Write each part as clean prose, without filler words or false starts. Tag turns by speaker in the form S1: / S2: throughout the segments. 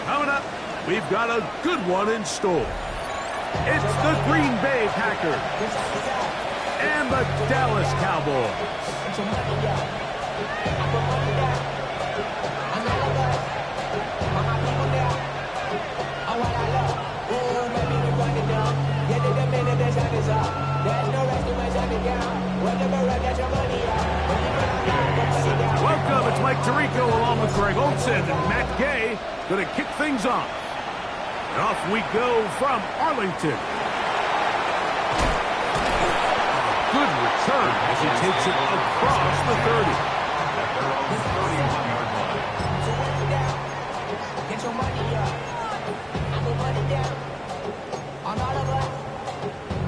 S1: Coming up, we've got a good one in store. It's the Green Bay Packers and the Dallas Cowboys. Welcome, it's Mike Tirico along with Greg Olson and Matt Gay going to kick things off. And off we go from Arlington. A good return as he takes it across the 30.
S2: Get your money up. I put money down. On all of us.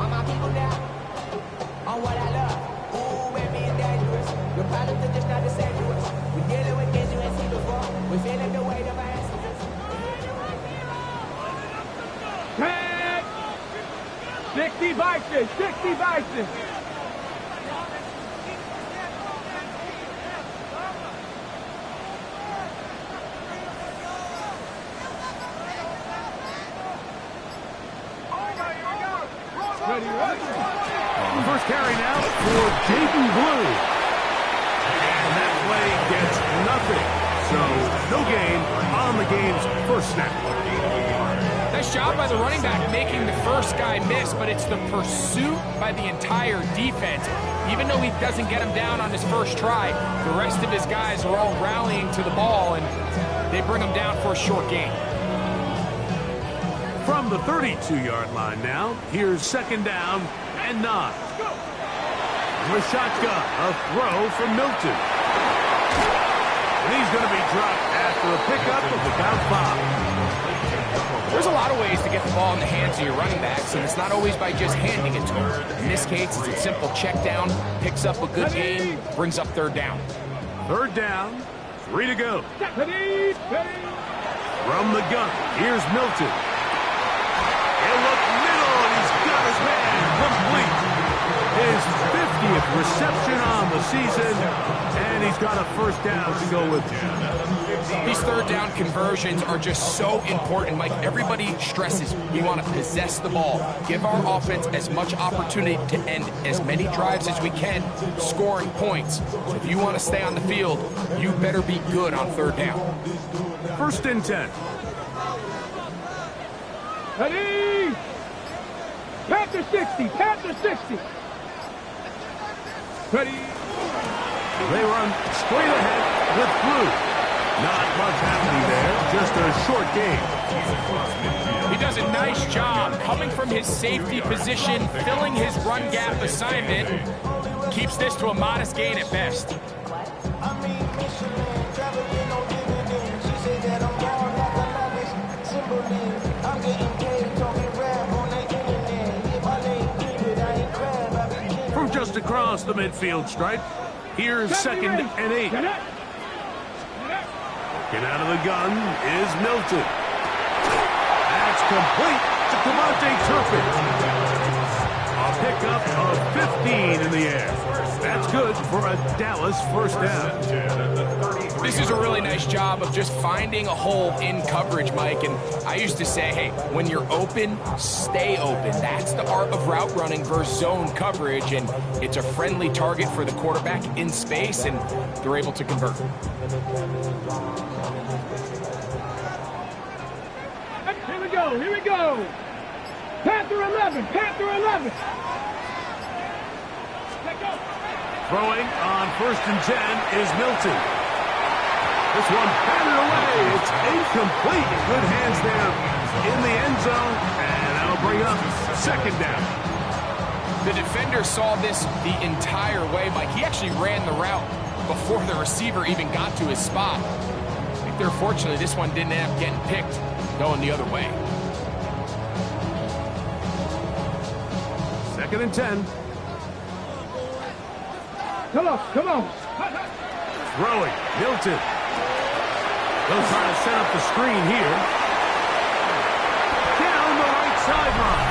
S2: On my people now. On what I love. Ooh, baby, it's dangerous. Your problems are just not the same to us. We're dealing with things you ain't seen before. We're feeling the weight of our ancestors.
S3: Head! 60 Bison! 60 Bison!
S1: First carry now for Jaden Blue. And that play gets nothing. So no gain on the game's first snap.
S4: Nice job by the running back making the first guy miss, but it's the pursuit by the entire defense. Even though he doesn't get him down on his first try, the rest of his guys are all rallying to the ball, and they bring him down for a short gain.
S1: From the 32-yard line now, here's second down and 9. With shotgun, a throw from Milton. And he's going to be dropped after a pickup of about 5.
S4: There's a lot of ways to get the ball in the hands of your running backs, and it's not always by just handing it to them. In this case, it's a simple check down, picks up a good gain, brings up third down.
S1: Third down, 3 to go. From the gun, here's Milton. He'll look middle, and he's got his man complete. His 50th reception on the season, and he's got a first down to go with.
S4: These third down conversions are just so important, Mike. Everybody stresses we want to possess the ball, give our offense as much opportunity to end as many drives as we can, scoring points. So if you want to stay on the field, you better be good on third down.
S1: First and 10.
S3: Ready! Panther 60! Panther 60! Ready!
S1: They run straight ahead with Blue. Not much happening there, just a short game.
S4: He does a nice job coming from his safety position, filling his run gap assignment. Keeps this to a modest gain at best.
S1: From just across the midfield stripe, here's second and 8. Get out of the gun is Milton. That's complete to Cavante Turpin. A pickup of 15 in the air. That's good for a Dallas first down.
S4: This is a really nice job of just finding a hole in coverage, Mike. And I used to say, hey, when you're open, stay open. That's the art of route running versus zone coverage. And it's a friendly target for the quarterback in space, and they're able to convert.
S3: Here we go, here we go. Panther 11, Panther 11.
S1: Throwing on first and 10 is Milton. This one batted away. It's incomplete. Good hands there in the end zone, and that'll bring up second down.
S4: The defender saw this the entire way, Mike. He actually ran the route before the receiver even got to his spot. I think they're fortunate this one didn't end up getting picked going the other way.
S1: Second and 10.
S3: Come on, come on.
S1: Throwing, Milton. They'll try to set up the screen here. Down the right sideline.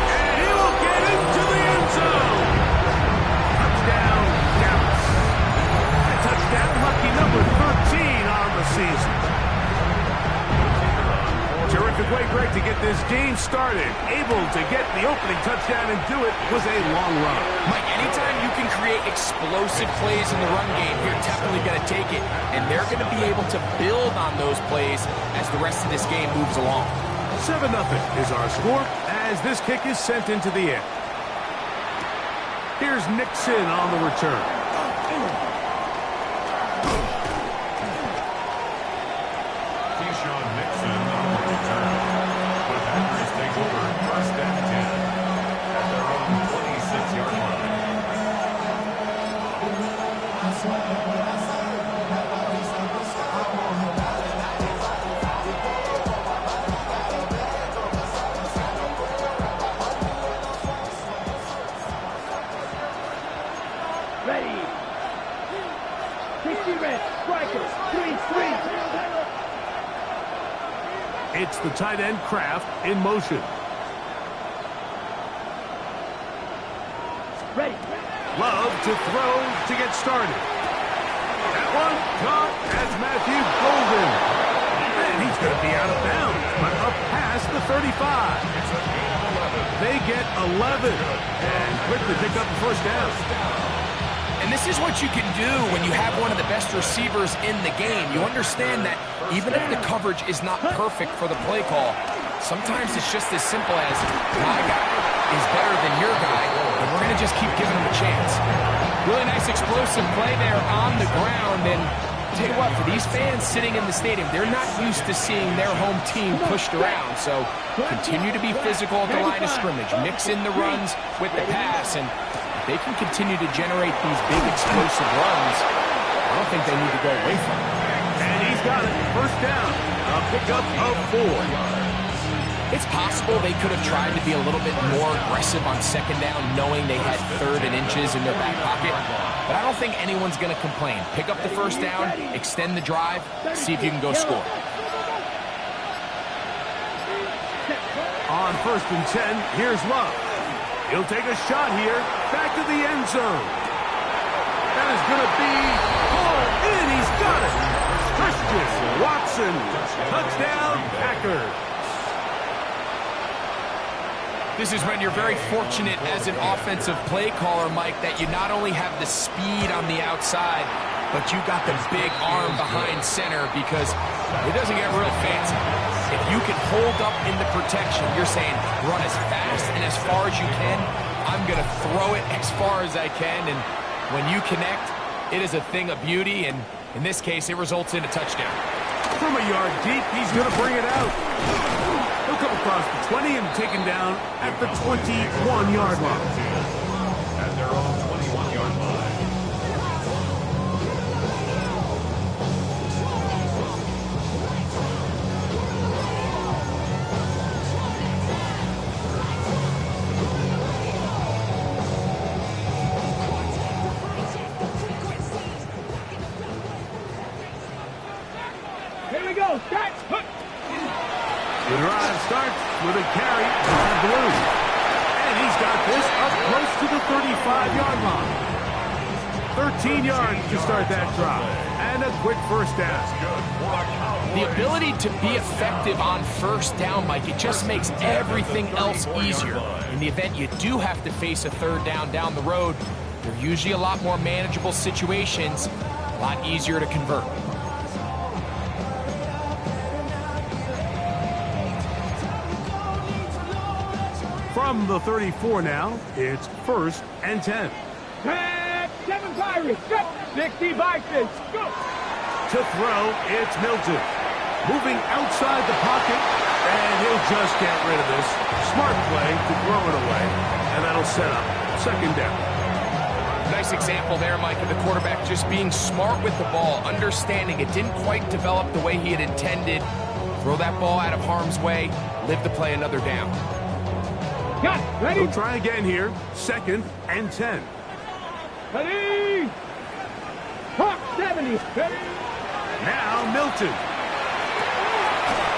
S1: And he will get into the end zone. Touchdown, Dallas. A touchdown, lucky number 13 on the season. break to get this game started. Able to get the opening touchdown and do it was a long run.
S4: Mike, anytime you can create explosive plays in the run game, you're definitely going to take it. And they're going to be able to build on those plays as the rest of this game moves along.
S1: 7-0 is our score as this kick is sent into the air. Here's Nixon on the return.
S3: Ready. 60 red. Strikers. 3-3.
S1: It's the tight end Kraft in motion.
S3: Ready.
S1: Love to throw to get started. That one caught as Matthew Golden. And he's going to be out of bounds, but up past the 35. They get 11 and quickly pick up the first down.
S4: And this is what you can do when you have one of the best receivers in the game. You understand that even if the coverage is not perfect for the play call, sometimes it's just as simple as my guy is better than your guy, and we're going to just keep giving him a chance. Really nice explosive play there on the ground, and I'll tell you what, for these fans sitting in the stadium, they're not used to seeing their home team pushed around, so continue to be physical at the line of scrimmage, mix in the runs with the pass, and if they can continue to generate these big explosive runs, I don't think they need to go away from it.
S1: And he's got it. First down. A pickup of 4.
S4: It's possible they could have tried to be a little bit more aggressive on second down, knowing they had 3rd and inches in their back pocket. But I don't think anyone's going to complain. Pick up the first down, extend the drive, see if you can go score.
S1: On 1st and 10, here's Love. He'll take a shot here. Back to the end zone. That is going to be hauled in. He's got it. Christian Watson. Touchdown, Packers.
S4: This is when you're very fortunate as an offensive play caller, Mike, that you not only have the speed on the outside, but you got the big arm behind center because it doesn't get real fancy. If you can hold up in the protection, you're saying run as fast and as far as you can. I'm going to throw it as far as I can, and when you connect, it is a thing of beauty, and in this case, it results in a touchdown.
S1: From a yard deep, he's going to bring it out. He'll come across the 20 and taken down at the 21-yard line.
S5: At their own 21-yard line.
S3: Here we go. Start.
S1: The drive starts with a carry on Blue. And he's got this up close to the 35-yard line. 13 yards to start that drive. And a quick first down.
S4: The ability to be effective on first down, Mike, it just makes everything else easier. In the event you do have to face a 3rd down the road, they're usually a lot more manageable situations, a lot easier to convert.
S1: From the 34 now, it's 1st and 10.
S3: 7 Pirates. Go. 60 Vikings. Go.
S1: To throw, it's Milton. Moving outside the pocket, and he'll just get rid of this. Smart play to throw it away, and that'll set up 2nd down.
S4: Nice example there, Mike, of the quarterback just being smart with the ball, understanding it didn't quite develop the way he had intended. Throw that ball out of harm's way, live to play another down.
S3: Got it. Ready?
S1: He'll try again here. 2nd and 10.
S3: Ready. Hawk 70. Ready.
S1: Now Milton.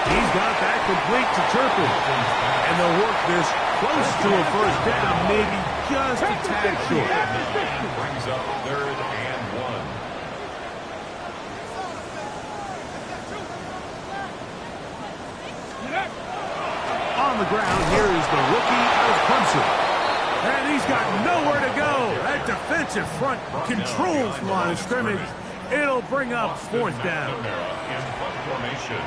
S1: He's got that complete to Turpin. And they'll work this close to a first down, maybe just a tad short.
S5: Brings up 3rd and 1.
S1: On the ground, here is the rookie of Clemson. And he's got nowhere to go. That defensive front controls the line of scrimmage. It'll bring up fourth down.
S5: In punt formation.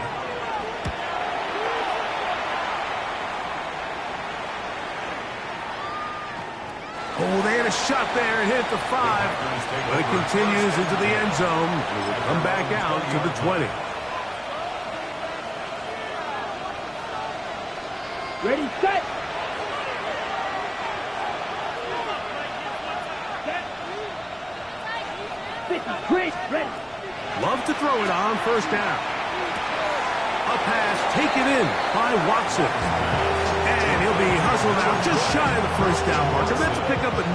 S1: Oh, they had a shot there and hit the 5. But it continues into the end zone. It will come back out to the 20.
S3: Ready, set. Great, ready.
S1: Love to throw it on first down. A pass taken in by Watson. And he'll be hustled out just shy of the first down marker. That's a pickup at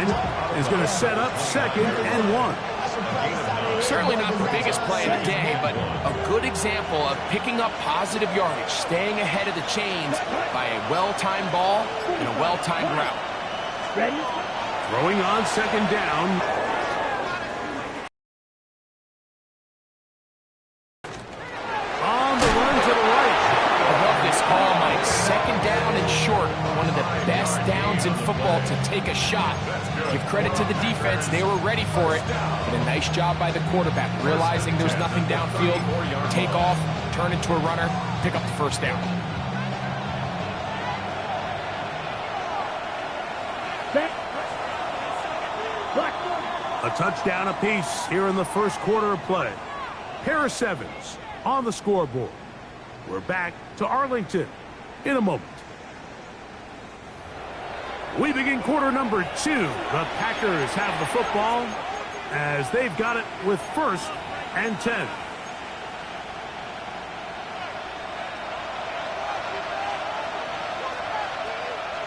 S1: 9. Is going to set up 2nd and 1.
S4: Certainly not the biggest play of the day, but a good example of picking up positive yardage, staying ahead of the chains by a well-timed ball and a well-timed route.
S3: Ready?
S1: Throwing on 2nd down. On the run to the right.
S4: I love this call, Mike. 2nd down and short. One of the best downs in football to take a shot. Give credit to the defense. They were ready for it. But a nice job by the quarterback, realizing there's nothing downfield. Take off, turn into a runner, pick up the first down.
S3: Set. Block.
S1: A touchdown apiece here in the first quarter of play. Pair of 7s on the scoreboard. We're back to Arlington in a moment. We begin quarter number 2. The Packers have the football as they've got it with 1st and 10.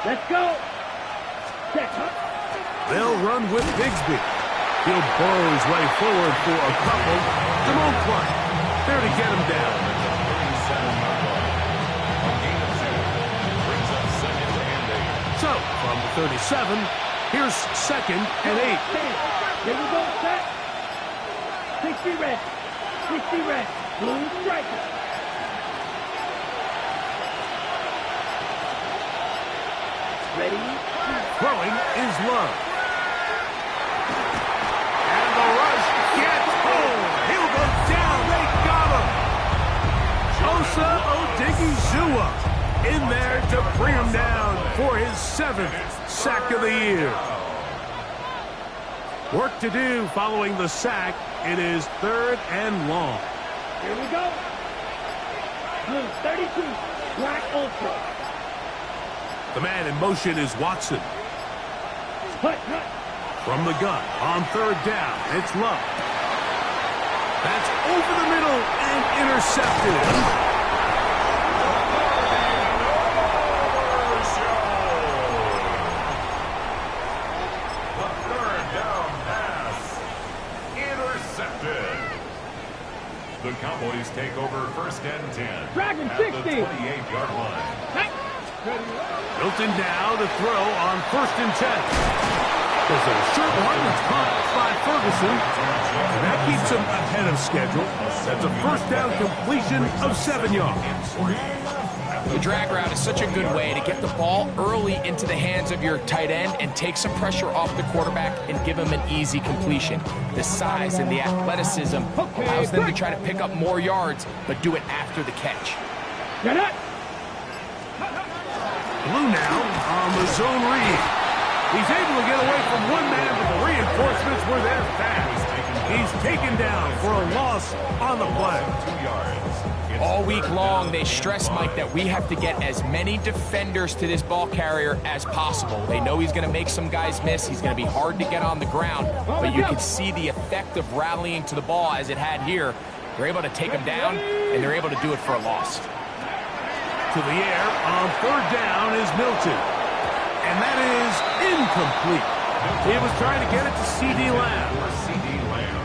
S3: Let's go. Set.
S1: They'll run with Bigsby. He'll burrow his way forward for a couple. Jerome Clark there to get him down.
S5: 37-yard line. A gain of 2. Brings up 2nd and 8.
S1: So, from the 37, here's 2nd and 8.
S3: Here we go, set. 60 red. 60 red. Blue striker. Ready?
S1: Throwing is Love. And the rush gets home. He'll go down. They got him. Osa Odigizua in there to bring him down for his 7th sack of the year. Work to do following the sack. It is 3rd and long.
S3: Here we go. Blue 32. Black ultra.
S1: The man in motion is Watson.
S3: Hut, hut.
S1: From the gun on 3rd down, it's Love. That's over the middle and intercepted.
S5: The 3rd down pass. Intercepted. The Cowboys take over 1st and 10.
S3: Dragon
S5: at
S3: 60.
S5: the 28-yard line.
S1: Hilton now to throw on 1st and 10. There's a short one that's caught by Ferguson. And that keeps him ahead of schedule. That's a 1st down completion of 7 yards.
S4: The drag route is such a good way to get the ball early into the hands of your tight end and take some pressure off the quarterback and give him an easy completion. The size and the athleticism allows them to try to pick up more yards, but do it after the catch.
S3: Get it.
S1: Blue now on the zone read. He's able to get away from one man, but the reinforcements were there fast. He's taken down for a loss on the play.
S5: 2 yards.
S4: All week long, they stress, Mike, that we have to get as many defenders to this ball carrier as possible. They know he's going to make some guys miss. He's going to be hard to get on the ground, but you can see the effect of rallying to the ball as it had here. They're able to take him down, and they're able to do it for a loss.
S1: To the air on 3rd down is Milton. And that is incomplete. He was trying to get it to C.D. Lamb.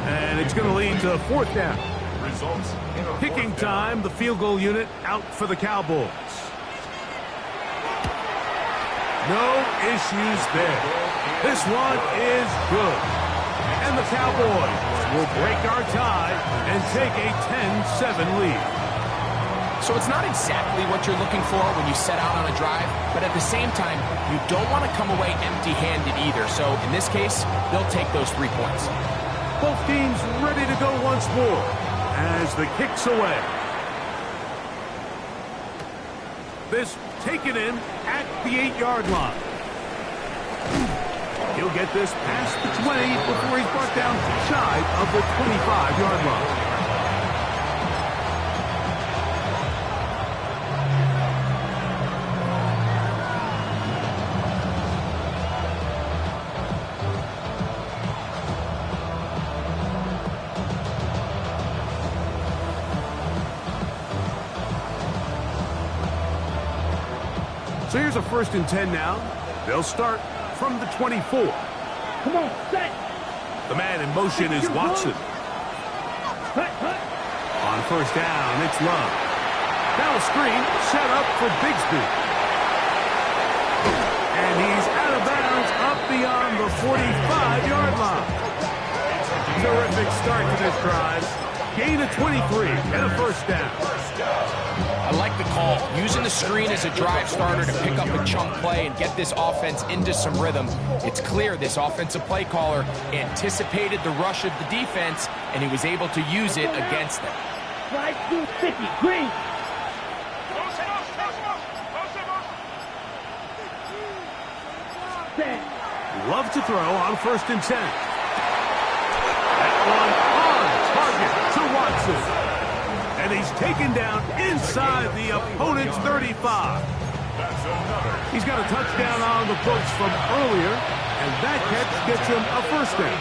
S1: And it's going to lead to 4th down.
S5: Results in a
S1: Kicking
S5: 4th down.
S1: time, the field goal unit out for the Cowboys. No issues there. This one is good. And the Cowboys will break our tie and take a 10-7 lead.
S4: So it's not exactly what you're looking for when you set out on a drive, but at the same time, you don't want to come away empty-handed either. So in this case, they'll take those 3 points.
S1: Both teams ready to go once more as the kick's away. This taken in at the 8-yard line. He'll get this past the 20 before he's brought down shy of the 25-yard line. So here's a 1st and 10 now. They'll start from the 24.
S3: Come on, set.
S1: The man in motion is Watson.
S3: Hut, hut.
S1: On 1st down, it's Love. Now a screen set up for Bigsby. And he's out of bounds up beyond the 45-yard line. Terrific start to this drive. Gain of 23 and a 1st down.
S4: I like the call, using the screen as a drive starter to pick up a chunk play and get this offense into some rhythm. It's clear this offensive play caller anticipated the rush of the defense, and he was able to use it against them.
S3: Slide to 50, green. Set.
S1: Love to throw on 1st and 10. That one on target to Watson. And he's taken down inside the opponent's 35. He's got a touchdown on the books from earlier, and that catch gets him a 1st down.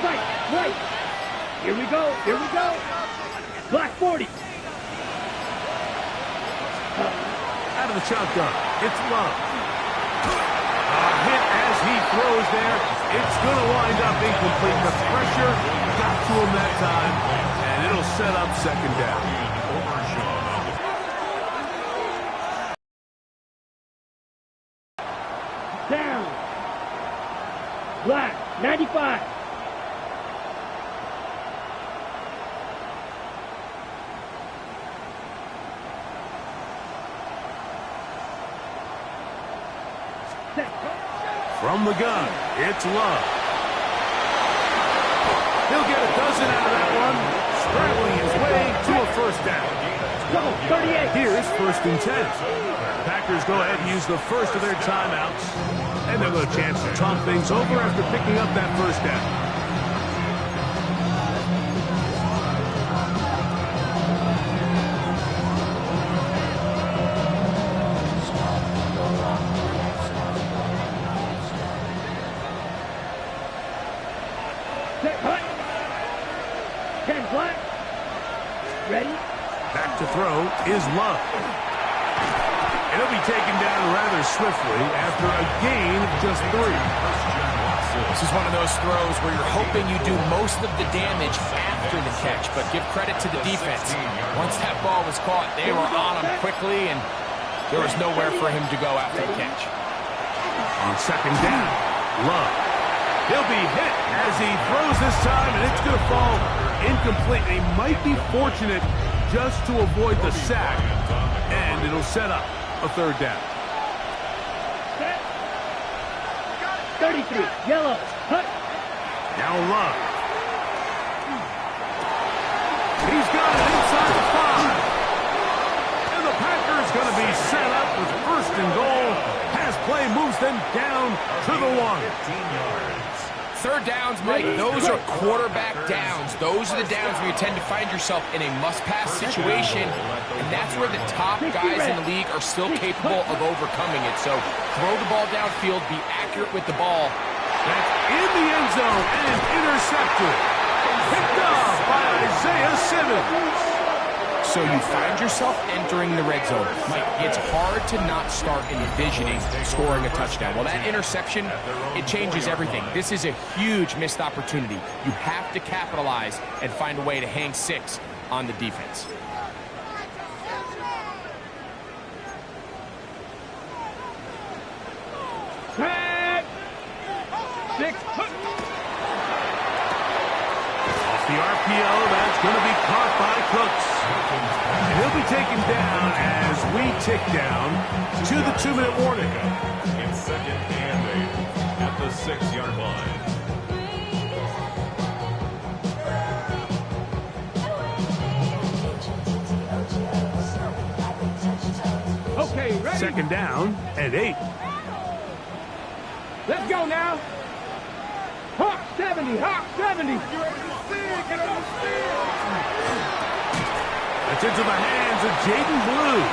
S3: Right. Here we go. Black 40.
S1: Out of the shotgun, it's Love. A hit as he throws there. It's going to wind up incomplete. The pressure got to him that time, and it'll set up 2nd down.
S3: Down. Black 95.
S1: From the gun, it's Love. He'll get a dozen out of that one, straddling his way to a 1st down.
S3: 38.
S1: Here's 1st and 10. Packers go ahead and use the first of their timeouts, and they'll have a chance to talk things over after picking up that 1st down. Back to throw is Love. And he'll be taken down rather swiftly after a gain of just 3.
S4: This is one of those throws where you're hoping you do most of the damage after the catch, but give credit to the defense. Once that ball was caught, they were on him quickly, and there was nowhere for him to go after the catch.
S1: On 2nd down, Love. He'll be hit as he throws this time, and it's going to fall incomplete. He might be fortunate just to avoid the sack, and it'll set up a 3rd down.
S3: 33, yellow, hut.
S1: Now Love. He's got it inside the 5. And the Packers going to be set up with 1st and goal. Pass play moves them down to the 1.
S4: 3rd downs, Mike, those are quarterback downs. Those are the downs where you tend to find yourself in a must-pass situation, and that's where the top guys in the league are still capable of overcoming it. So throw the ball downfield, be accurate with the ball.
S1: That's in the end zone and intercepted. Picked off by Isaiah Simmons.
S4: So you find yourself entering the red zone. Mike, it's hard to not start envisioning scoring a touchdown. Well, that interception, it changes everything. This is a huge missed opportunity. You have to capitalize and find a way to hang 6 on the defense.
S3: Tag. 6.
S1: Off the RPO, that's going to be caught by Cooks. And he'll be taken down as we tick down to the 2-minute warning.
S5: It's second and 8 at the 6-yard line.
S3: Okay, ready?
S1: Second down and 8.
S3: Let's go now. Hawk 70, Hawk 70.
S1: That's into the hands of Jaden Blue.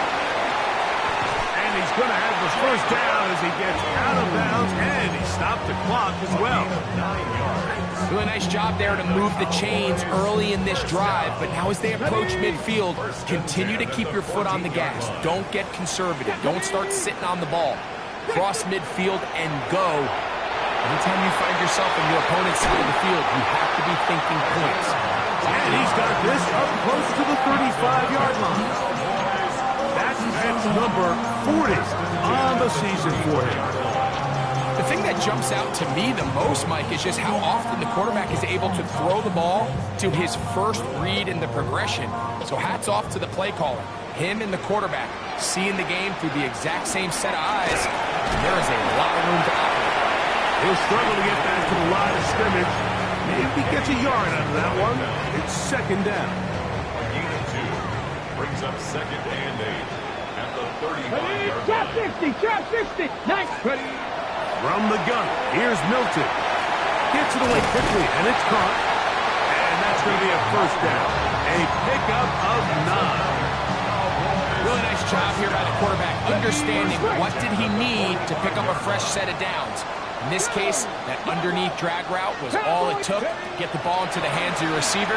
S1: And he's going to have the first down as he gets out of bounds, and he stopped the clock as well.
S5: 9 yards.
S4: Really nice job there to move the chains early in this drive, but now as they approach midfield, continue to keep your foot on the gas. Don't get conservative. Don't start sitting on the ball. Cross midfield and go. Anytime you find yourself on your opponent's side of the field, you have to be thinking points.
S1: And he's got this up close to the 35-yard line. That's number 40 on the season for him.
S4: The thing that jumps out to me the most, Mike, is just how often the quarterback is able to throw the ball to his first read in the progression. So hats off to the play caller. Him and the quarterback seeing the game through the exact same set of eyes. And there is a lot of room to operate.
S1: He'll struggle to get back to the line of scrimmage. Maybe gets a yard out of that one. It's second down.
S5: A gain of 2 brings up second and 8 at the 35-yard
S3: Shot
S5: line.
S3: 60, shot 60. Nice. Ready?
S1: From the gun, here's Milton. Gets it away quickly, and it's caught. And that's going to be a first down. A pickup of 9.
S4: Really nice job here by the quarterback, understanding what did he need to pick up a fresh set of downs. In this case, that underneath drag route was all it took to get the ball into the hands of your receiver,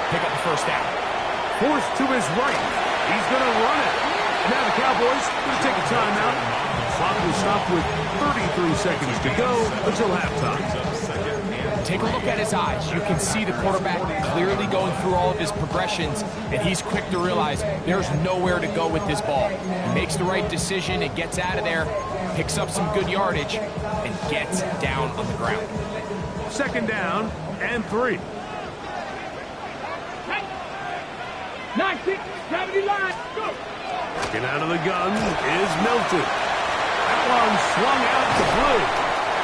S4: pick up the first down.
S1: Forced to his right. He's going to run it. And now the Cowboys going to take a timeout. Clock will stop with 33 seconds to go until halftime.
S4: Take a look at his eyes. You can see the quarterback clearly going through all of his progressions, and he's quick to realize there's nowhere to go with this ball. He makes the right decision and gets out of there, picks up some good yardage, and gets down on the ground.
S1: Second down and 3.
S3: 90, 70 line. Go.
S1: Getting out of the gun is Milton. That one swung out to Blue.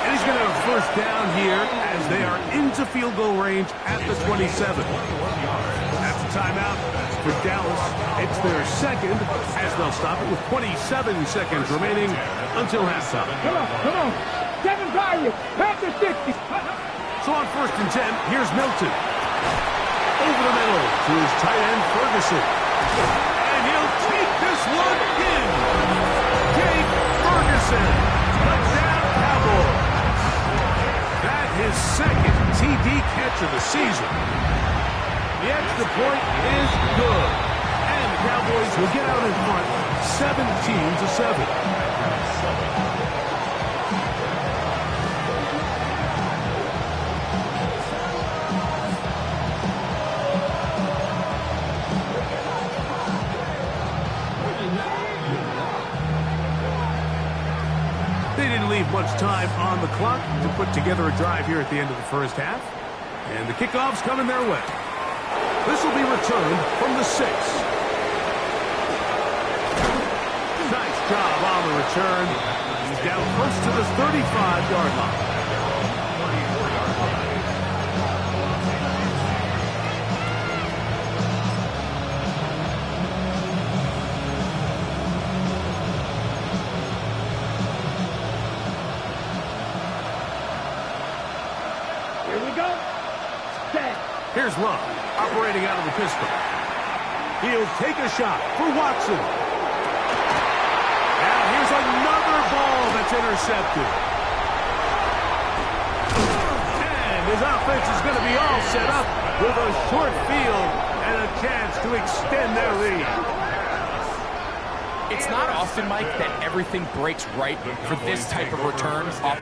S1: And he's going to have a first down here as they are into field goal range at the 27. That's a timeout for Dallas. It's their second as they'll stop it with 27 seconds remaining until halftime.
S3: Come on. 7 value. Panther 60.
S1: So on first and 10, here's Milton. Over the middle to his tight end, Ferguson. And he'll take this one in. Jake Ferguson. Touchdown, Cowboys. That his second TD catch of the season. The extra point is good. And the Cowboys will get out in front 17-7. They didn't leave much time on the clock to put together a drive here at the end of the first half. And the kickoff's coming their way. This will be returned from the 6. Nice job on the return. He's down close to the 35-yard line.
S3: Here we go. Set.
S1: Here's Love, operating out of the pistol. He'll take a shot for Watson. Now here's another ball that's intercepted. And his offense is going to be all set up with a short field and a chance to extend their lead.
S4: It's not often, Mike, that everything breaks right for this type of return off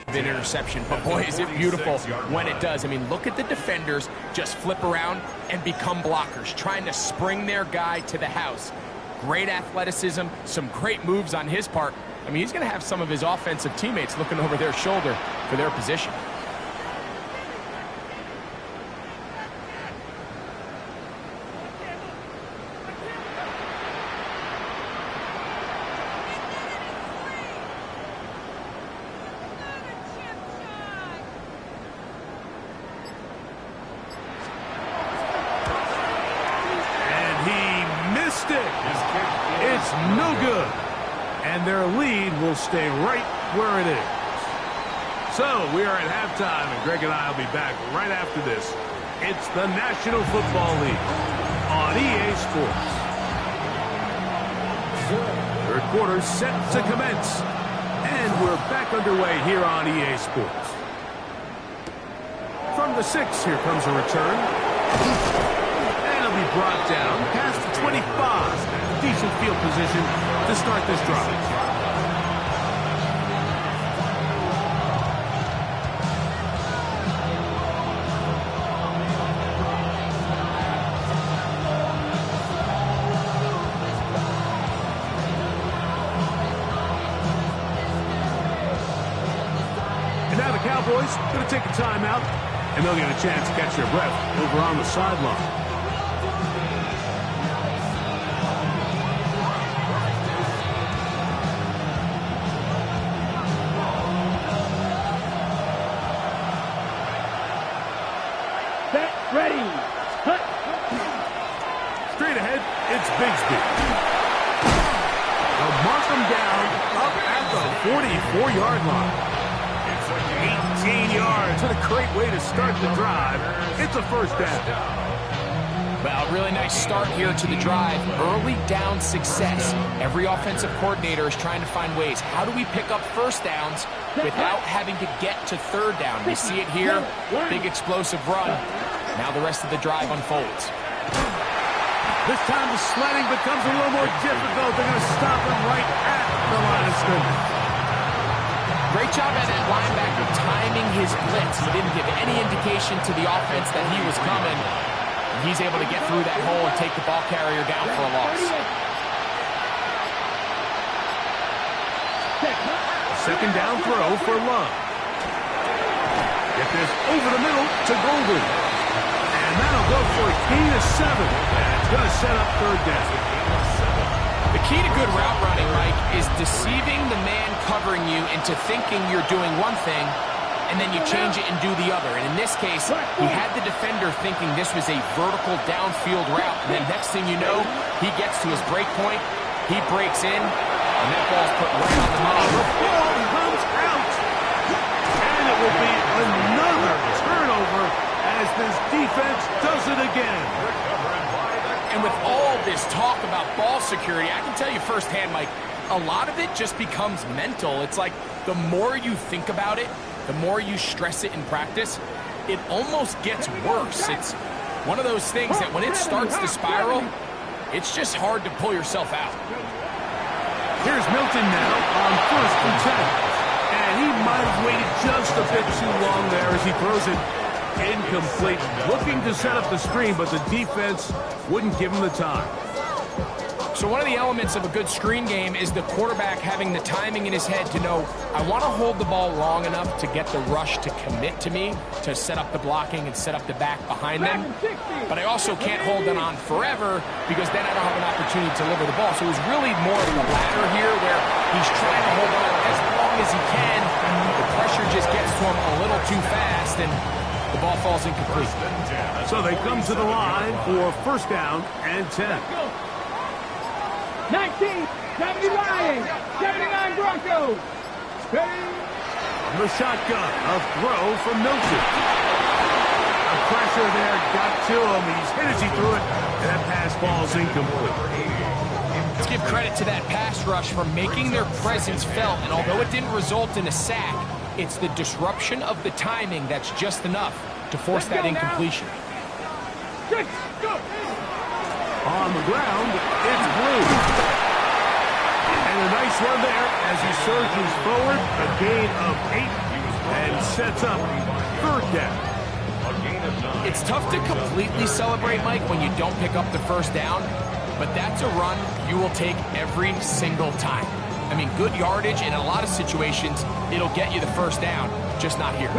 S4: an interception, but boy, is it beautiful when it does. I mean, look at the defenders just flip around and become blockers, trying to spring their guy to the house. Great athleticism, some great moves on his part. I mean, he's going to have some of his offensive teammates looking over their shoulder for their position.
S1: It's no good. And their lead will stay right where it is. So we are at halftime, and Greg and I will be back right after this. It's the National Football League on EA Sports. Third quarter set to commence. And we're back underway here on EA Sports. From the 6, here comes a return. Be brought down past the 25. Decent field position to start this drive. And now the Cowboys going to take a timeout, and they'll get a chance to catch their breath over on the sideline.
S3: Ready. Cut.
S1: Straight ahead, it's Bigsby. They'll mark him down up at the 44-yard line. 18 yards. What a great way to start the drive. It's a first down.
S4: Well, really nice start here to the drive. Early down success. Every offensive coordinator is trying to find ways. How do we pick up first downs without having to get to third down? We see it here. Big explosive run. Now the rest of the drive unfolds.
S1: This time the sledding becomes a little more difficult. They're going to stop him right at the line of scrimmage.
S4: Great job by that linebacker timing his blitz. He didn't give any indication to the offense that he was coming. He's able to get through that hole and take the ball carrier down for a loss.
S1: Second down throw for Love. Get this over the middle to Golden. And that'll go for a gain of 7. And it's going to set up third down.
S4: The key to good route running, Mike, is deceiving the man covering you into thinking you're doing one thing, and then you change it and do the other. And in this case, he had the defender thinking this was a vertical downfield route. And then next thing you know, he gets to his break point, he breaks in, and that ball's put right on the money.
S1: The ball comes out. And it will be another turnover as this defense does it again.
S4: And with all this talk about ball security, I can tell you firsthand, Mike, a lot of it just becomes mental. It's like the more you think about it, the more you stress it in practice, it almost gets worse. It's one of those things that when it starts to spiral, it's just hard to pull yourself out.
S1: Here's Milton now on 1st and 10. And he might have waited just a bit too long there as he throws it incomplete. Looking to set up the screen, but the defense wouldn't give him the time.
S4: So one of the elements of a good screen game is the quarterback having the timing in his head to know, I want to hold the ball long enough to get the rush to commit to me, to set up the blocking and set up the back behind them. But I also can't hold it on forever because then I don't have an opportunity to deliver the ball. So it was really more of the latter here where he's trying to hold on as long as he can. The pressure just gets to him a little too fast and the ball falls incomplete.
S1: So they come to the line for 1st down and 10.
S3: 19, 70 Lions, 79 Broncos. Ready?
S1: On the shotgun, a throw from Milton. The pressure there got to him. He's hit as he threw it, and that pass falls incomplete.
S4: Let's give credit to that pass rush for making their presence felt, and although it didn't result in a sack, it's the disruption of the timing that's just enough to force that incompletion.
S3: Six, go.
S1: On the ground, it's Blue. And a nice run there as he surges forward, a gain of 8. and sets up third down.
S5: A gain of 9.
S4: It's tough to completely celebrate, Mike, when you don't pick up the first down, but that's a run you will take every single time. I mean, good yardage, and in a lot of situations, it'll get you the first down, just not here.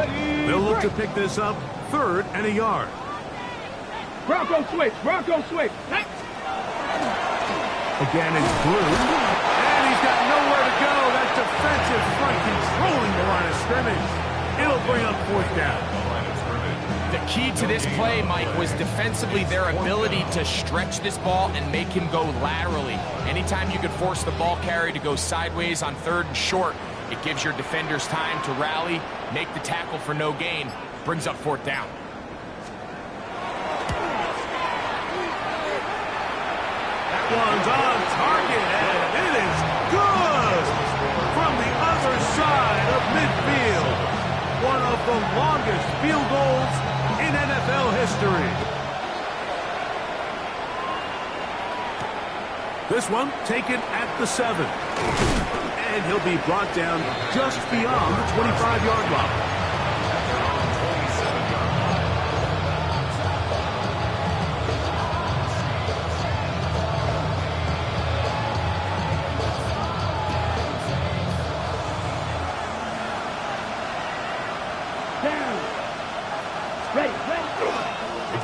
S1: They'll look to pick this up third and a yard.
S3: Bronco switch. Bronco switch.
S1: Again, it's Blue. And he's got nowhere to go. That defensive front controlling the line of scrimmage. It'll bring up fourth down.
S4: The key to this play, Mike, was defensively their ability to stretch this ball and make him go laterally. Anytime you could force the ball carrier to go sideways on third and short, it gives your defenders time to rally, make the tackle for no gain, brings up fourth down.
S1: That one's on target, and it is good from the other side of midfield. One of the longest field goals in NFL history. This one taken at the 7. And he'll be brought down just beyond the 25-yard line.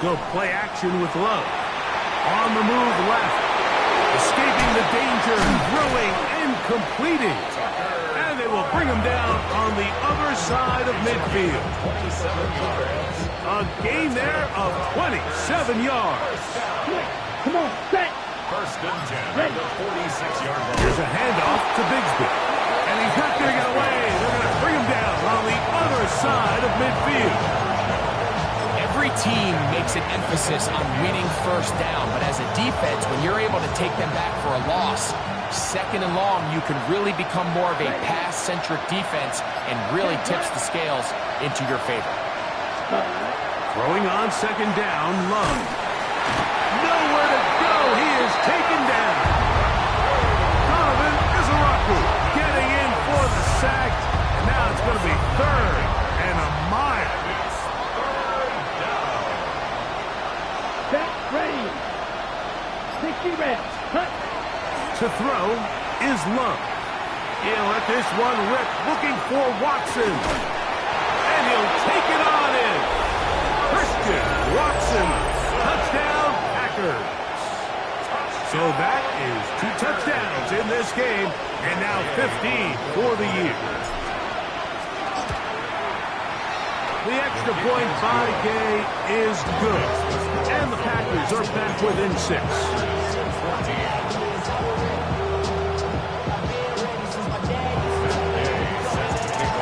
S1: Go play action with Love. On the move left. Escaping the danger, throwing and completing. And they will bring him down on the other side of midfield. A gain there of 27 yards.
S3: Come on, set.
S5: First and 10 at the 46-yard line.
S1: Here's a handoff to Bigsby. And he's not going to get away. They're going to bring him down on the other side of midfield.
S4: Every team makes an emphasis on winning first down, but as a defense, when you're able to take them back for a loss, second and long, you can really become more of a pass-centric defense and really tips the scales into your favor.
S1: Throwing on second down, Love. Nowhere to go. He is taken down. Donovan Izaraku getting in for the sack, and now it's going to be third and a mile.
S3: Ready. 60 reps. Cut.
S1: To throw is Love. He'll let this one rip, looking for Watson. And he'll take it on in. Christian Watson. Touchdown, Packers. So that is 2 touchdowns in this game, and now 15 for the year. The extra point by Gay is good. And the Packers are back within 6.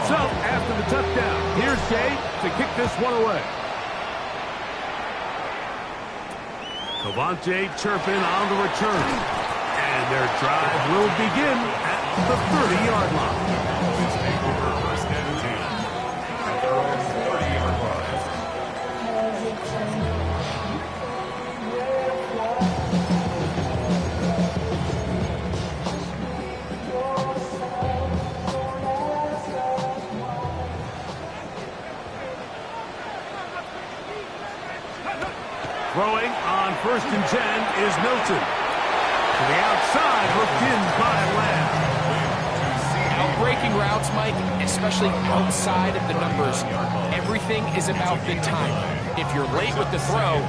S1: So, after the touchdown, here's Gay to kick this one away. Cavante Turpin on the return. And their drive will begin at the 30-yard line. Throwing on first and 10 is Milton. To the outside, hooked in by Lamb.
S4: Outbreaking routes, Mike, especially outside of the numbers, everything is about the time. If you're late with the throw,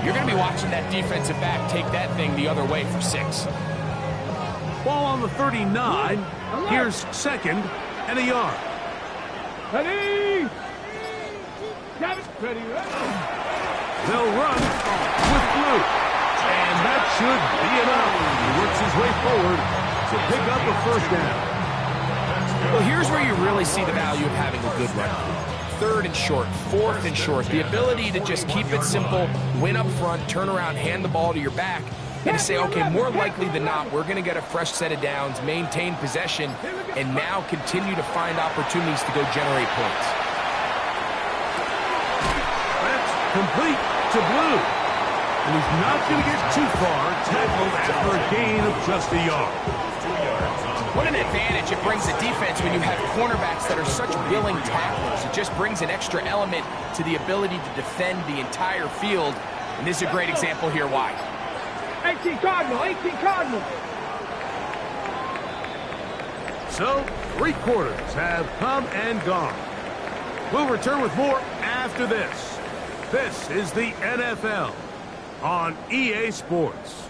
S4: you're going to be watching that defensive back take that thing the other way for 6.
S1: Ball on the 39. Here's second and a yard.
S3: Ready. Got it. Ready.
S1: They'll run with Blue. And that should be enough. He works his way forward to pick up a first down.
S4: Well, here's where you really see the value of having a good run. Third and short, fourth and short. The ability to just keep it simple, win up front, turn around, hand the ball to your back, and to say, okay, more likely than not, we're going to get a fresh set of downs, maintain possession, and now continue to find opportunities to go generate points.
S1: That's complete to Blue. And he's not going to get too far, tackled after a gain of just a yard.
S5: 2 yards on the
S4: What an advantage it brings the defense when you have cornerbacks that are such willing tacklers. It just brings an extra element to the ability to defend the entire field. And this is a great example here why.
S3: 18 Cardinal, 18 Cardinal.
S1: So, 3 quarters have come and gone. We'll return with more after this. This is the NFL on EA Sports.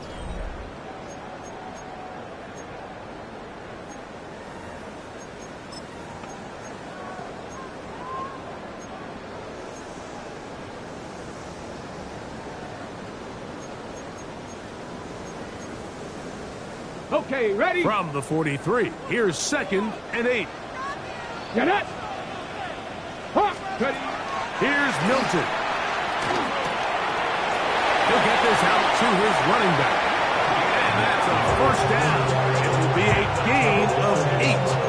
S3: Okay, ready?
S1: From the 43, here's 2nd and 8.
S3: Get it. Huh. Ready.
S1: Here's Milton. He'll get this out to his running back. And that's a first down. It will be a gain of 8.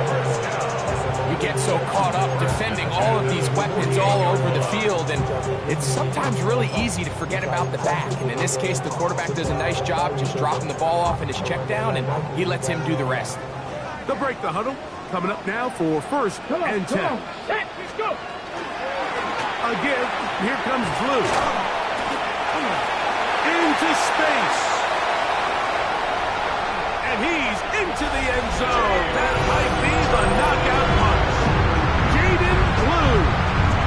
S4: We get so caught up defending all of these weapons all over the field, and it's sometimes really easy to forget about the back. And in this case, the quarterback does a nice job just dropping the ball off in his check down, and he lets him do the rest.
S1: They'll break the huddle. Coming up now for 1st and 10.
S3: Come on. Set, let's go.
S1: Again, here comes Blue. Into space. And he's into the end zone. That might be the knockout punch. Jaden Blue.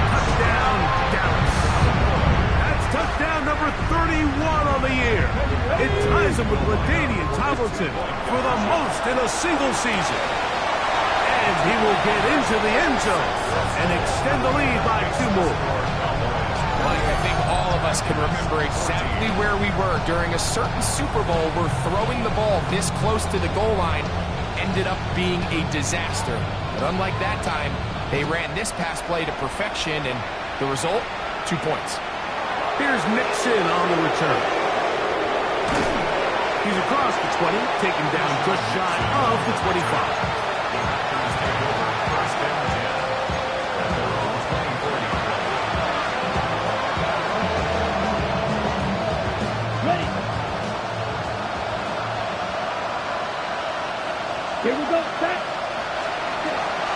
S1: Touchdown, Dallas. That's touchdown number 31 on the year. It ties him with LaDainian Tomlinson for the most in a single season. And he will get into the end zone and extend the lead by 2 more.
S4: Mike, I think all of us can remember exactly where we were during a certain Super Bowl where throwing the ball this close to the goal line ended up being a disaster. But unlike that time, they ran this pass play to perfection, and the result, 2 points.
S1: Here's Nixon on the return. He's across the 20, taken down just shy of the 25.
S3: Here we go, set.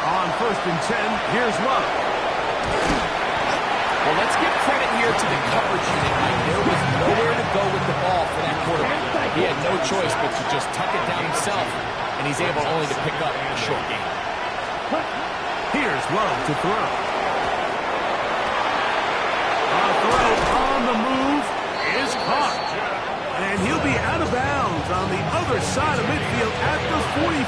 S1: On 1st and 10, here's Love.
S4: Well, let's give credit here to the coverage unit. Mike, there was nowhere to go with the ball for that quarterback. He had no choice but to just tuck it down himself, and he's able only to pick up a short game.
S1: Here's Love to throw. A throw on the move is caught. And he'll be out of bounds on the other side of midfield at the 45.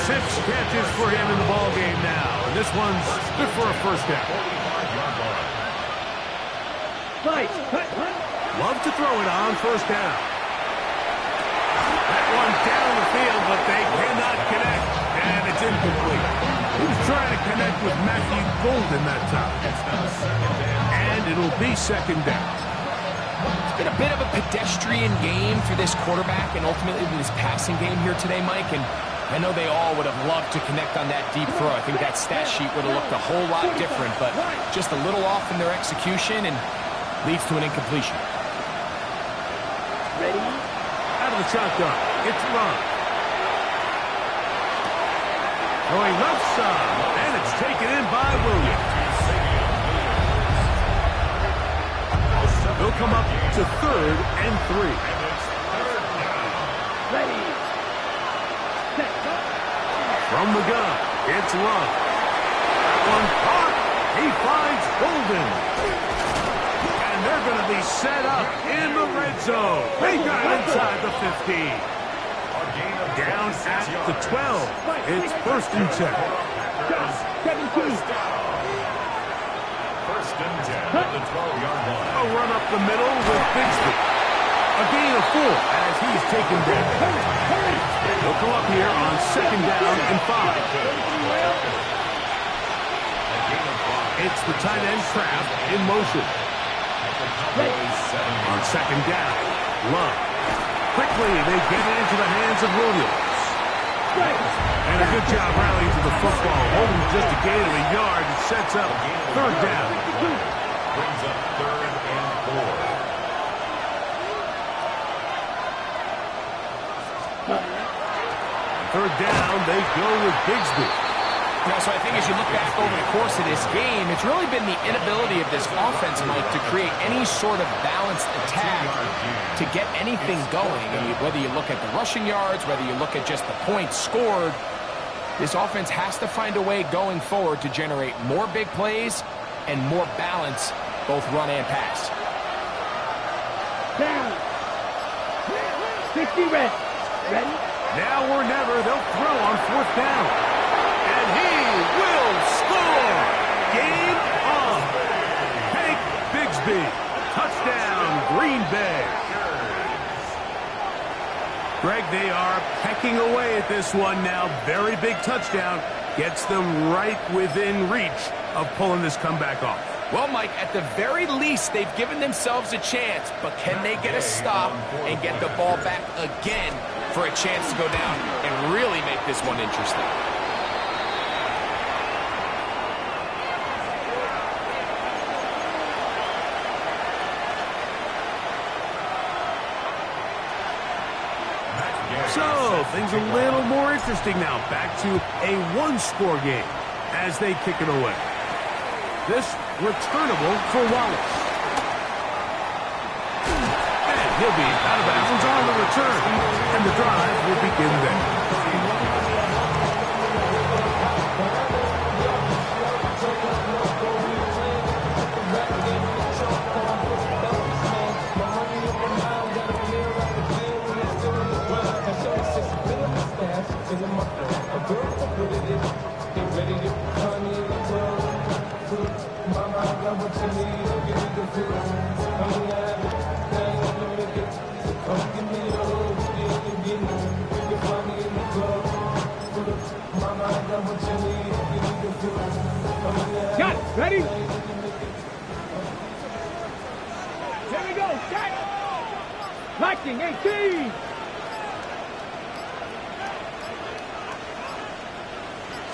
S1: 6 catches for him in the ball game now. And this one's good for a first down.
S3: Nice.
S1: Love to throw it on 1st down. That one down the field, but they cannot connect. And it's incomplete. He was trying to connect with Matthew Golden that time. And it'll be 2nd down.
S4: It's been a bit of a pedestrian game for this quarterback and ultimately this passing game here today, Mike. And I know they all would have loved to connect on that deep throw. I think that stat sheet would have looked a whole lot different, but just a little off in their execution and leads to an incompletion.
S3: Ready?
S1: Out of the shotgun, it's Love. Going left side, and it's taken in by Williams. They'll come up to 3rd and 3.
S3: Ready. Set.
S1: From the gun, it's Love. That one caught. He finds Golden. And they're going to be set up in the red zone. They got it inside the 15. Down at the 12. It's 1st and 10.
S3: 17.
S5: First and 10 at the 12-yard line.
S1: A run up the middle with Bigsby. A gain of 4 as he's taken down. He'll come up here on 2nd down and 5. It's the tight end Kraft in motion. On 2nd down, Love. Quickly, they get it into the hands of Williams. And a good job rallying to the football. Holding just a gain of a yard. It sets up 3rd down.
S5: Brings up 3rd and 4.
S1: third down, they go with Bigsby.
S4: So I think as you look back over the course of this game, it's really been the inability of this offense, Mike, to create any sort of balanced attack to get anything going. I mean, whether you look at the rushing yards, whether you look at just the points scored, this offense has to find a way going forward to generate more big plays and more balance, both run and pass.
S3: Down. 60 red. Ready?
S1: Now or never, they'll throw on fourth down. And he will score! Game on! Hank Bigsby. Touchdown, Green Bay. Greg, they are pecking away at this one now. Very big touchdown. Gets them right within reach of pulling this comeback off.
S4: Well, Mike, at the very least, they've given themselves a chance, but can they get a stop and get the ball back again for a chance to go down and really make this one interesting?
S1: So, things a little more interesting now. Back to a one-score game as they kick it away. This returnable for Wallace. And he'll be out of bounds on the return. And the drive will begin there.
S3: Got it. Ready? Here we go. Set. Liking 18.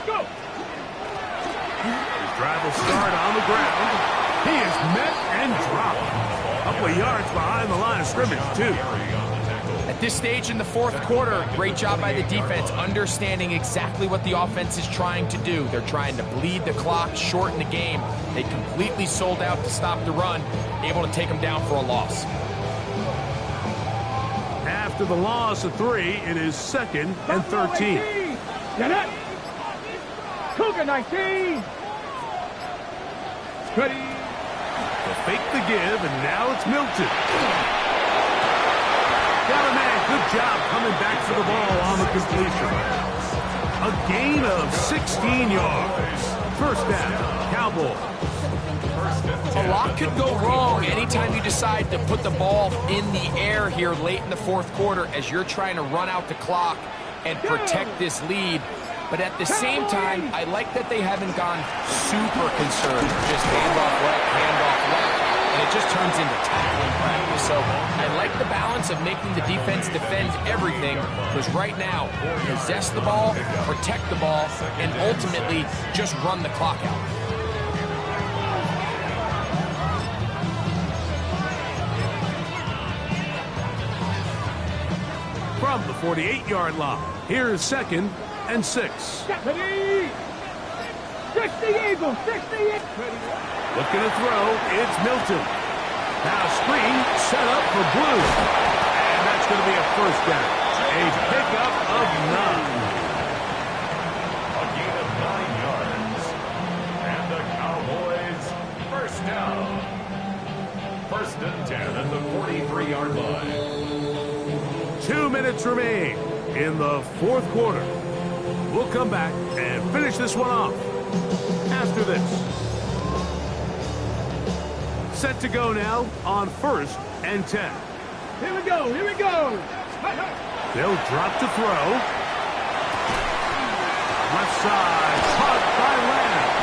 S3: Go.
S1: His drive will start on the ground. He is met and dropped. A couple of yards behind the line of scrimmage, too.
S4: At this stage in the fourth quarter, great job by the defense, understanding exactly what the offense is trying to do. They're trying to bleed the clock, shorten the game. They completely sold out to stop the run, able to take them down for a loss.
S1: After the loss of 3, it is 2nd and 13.
S3: Get it. Cougar 19. Ready.
S1: They'll fake the give, and now it's Milton. Got a man. Good job coming back for the ball on the completion. A gain of 16 yards. First down, Cowboys.
S4: A lot could go wrong anytime you decide to put the ball in the air here late in the fourth quarter as you're trying to run out the clock and protect this lead. But at the same time, I like that they haven't gone super conservative. Just handoff right, handoff left. And it just turns into tackling practice. So I like the balance of making the defense defend everything, because right now, possess the ball, protect the ball, and ultimately just run the clock out.
S1: From the 48-yard line, here's 2nd and 6.
S3: Ready. 60 Eagles. 60.
S1: Looking to throw, it's Milton. Now screen set up for Blue. And that's going to be a first down. A pickup of 9.
S5: A gain of 9 yards. And the Cowboys, first down. 1st and 10 at the 43-yard line.
S1: 2 minutes remain in the fourth quarter. We'll come back and finish this one off after this. Set to go now on 1st and 10.
S3: Here we go. Here we go.
S1: They'll drop to throw. Left side, caught by Lamb.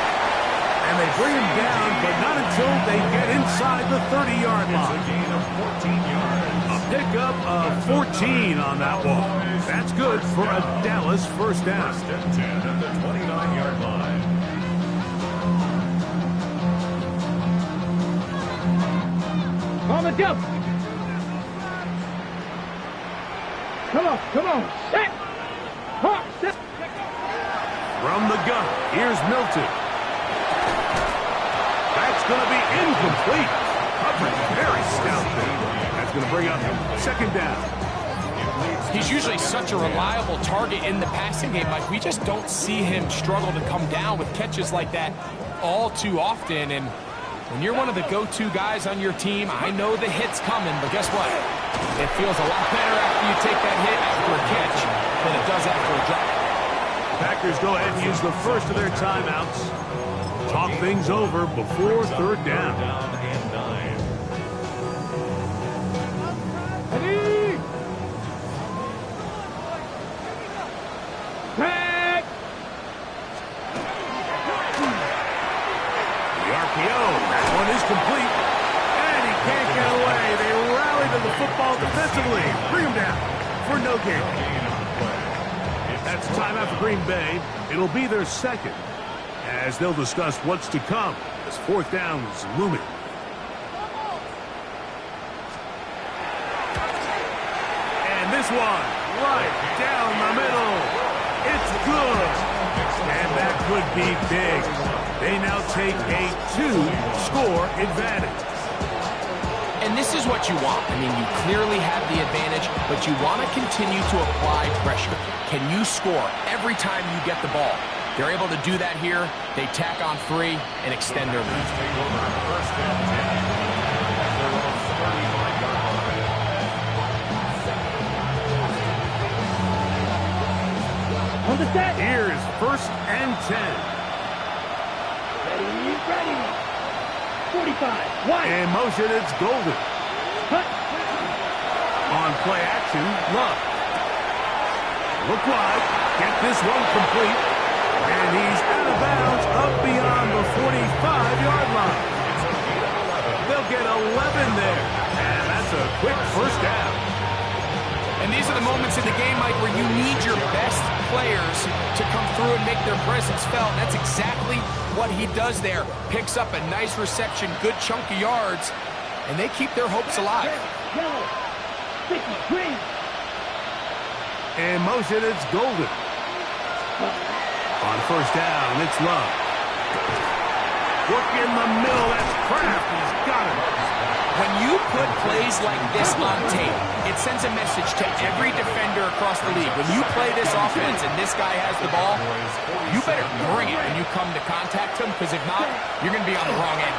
S1: And they bring him down, but not until they get inside the 30-yard line.
S5: A gain of 14 yards.
S1: A pickup of 14 on that one. That's good for a Dallas first down.
S5: 1st and 10 at the 29-yard line.
S3: On the jump. Come on. Set. Hawk.
S1: From the gun, here's Milton. That's going to be incomplete. Coverage very stout there. That's going to bring up second down.
S4: He's usually such a reliable target in the passing game. Like, we just don't see him struggle to come down with catches like that all too often. And when you're one of the go-to guys on your team, I know the hit's coming, but guess what? It feels a lot better after you take that hit after a catch than it does after a drop.
S1: Packers go ahead and use the first of their timeouts. Talk things over before third down.
S3: Ready? Back.
S1: The RPO, that one is complete. And he can't get away. They rally to the football defensively. Bring him down for no gain. That's timeout for Green Bay. It'll be their second, as they'll discuss what's to come as fourth down is looming. And this one, right down the middle. It's good. And that could be big. They now take a 2-score advantage.
S4: And this is what you want. I mean, you clearly have the advantage, but you want to continue to apply pressure. Can you score every time you get the ball? They're able to do that here. They tack on 3 and extend their lead.
S3: On the set.
S1: Here's first and 10.
S3: Ready. 45. Wide.
S1: In motion, it's Golden.
S3: Cut.
S1: On play action, Love. Look wide. Get this one complete. And he's out of bounds up beyond the 45-yard line. They'll get 11 there. And that's a quick first down.
S4: And these are the moments in the game, Mike, where you need your best players to come through and make their presence felt. And that's exactly what he does there. Picks up a nice reception, good chunk of yards, and they keep their hopes alive.
S3: Yellow. Sticky. Green.
S1: In motion, it's Golden. On first down, it's Love. Work in the middle, that's Kraft. He's got it.
S4: When you put plays like this on tape, it sends a message to every defender across the league. When you play this offense and this guy has the ball, you better bring it when you come to contact him, because if not, you're going to be on the wrong end.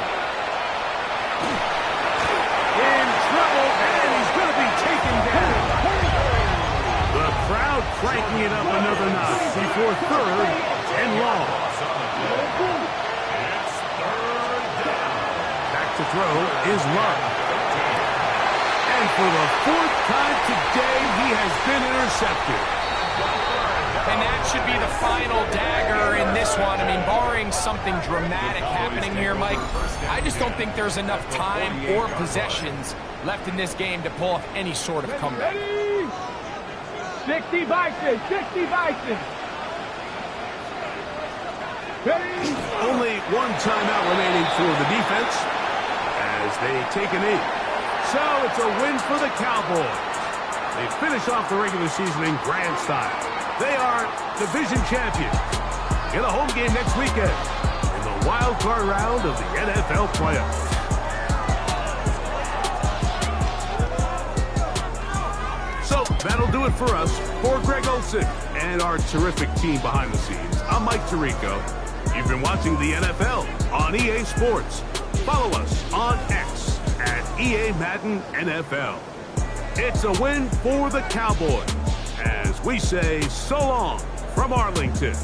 S1: In trouble, and he's going to be taken down. The crowd cranking it up another notch before third and long. Back to throw is Love. And for the fourth time today, he has been intercepted.
S4: And that should be the final dagger in this one. I mean, barring something dramatic happening here, Mike, I just don't think there's enough time or possessions left in this game to pull off any sort of comeback.
S3: 60 Bison. 60 Bison. Ready.
S1: Only one timeout remaining for the defense as they take a knee. So it's a win for the Cowboys. They finish off the regular season in grand style. They are division champions. Get a home game next weekend in the wild card round of the NFL playoffs. So that'll do it for us. For Greg Olson and our terrific team behind the scenes, I'm Mike Tirico. You've been watching the NFL on EA Sports. Follow us on X at EA Madden NFL. It's a win for the Cowboys as we say so long from Arlington.